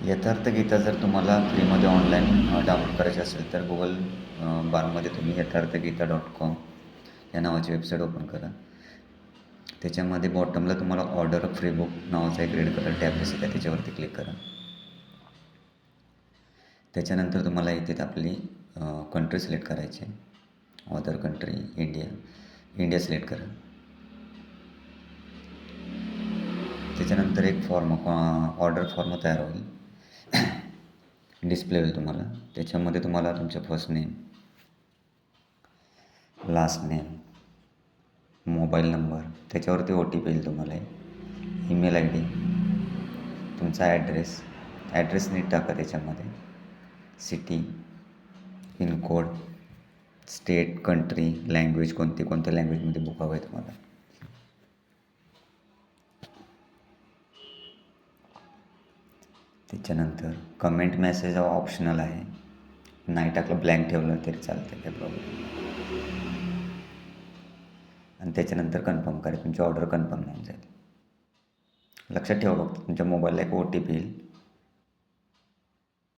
यथार्थ गीता जर तुम्हाला फ्रीमध्ये ऑनलाईन डाउनलोड करायची असेल तर गुगल बारमध्ये तुम्ही यथार्थगीता.com या नावाची वेबसाईट ओपन करा. त्याच्यामध्ये बॉटमला तुम्हाला ऑर्डर अ फ्री बुक नावाचा एक रेड कलर टॅब दिसत आहे, त्याच्यावरती क्लिक करा. त्याच्यानंतर तुम्हाला इथे आपली कंट्री सिलेक्ट करायची आहे. अदर कंट्री इंडिया सिलेक्ट करा. त्याच्यानंतर एक ऑर्डर फॉर्म तयार होईल, डिस्प्ले होईल तुम्हाला. त्याच्यामध्ये तुम्हाला तुमचं first name, last name, mobile number, त्याच्यावरती OTP येईल तुम्हाला, ईमेल ID, तुमचा ॲड्रेस नीट टाका त्याच्यामध्ये, city, pin code, state, country, language कोणत्या लँग्वेजमध्ये बुक हवं आहे तुम्हाला. त्याच्यानंतर कमेंट मेसेज हा ऑप्शनल आहे, नाही टाकलं ब्लँक ठेवलं तरी चालतं, काही प्रॉब्लेम. आणि त्याच्यानंतर कन्फर्म करा, तुमची ऑर्डर कन्फर्म होऊन जाईल. लक्षात ठेवा, फक्त तुमच्या मोबाईलला एक OTP येईल,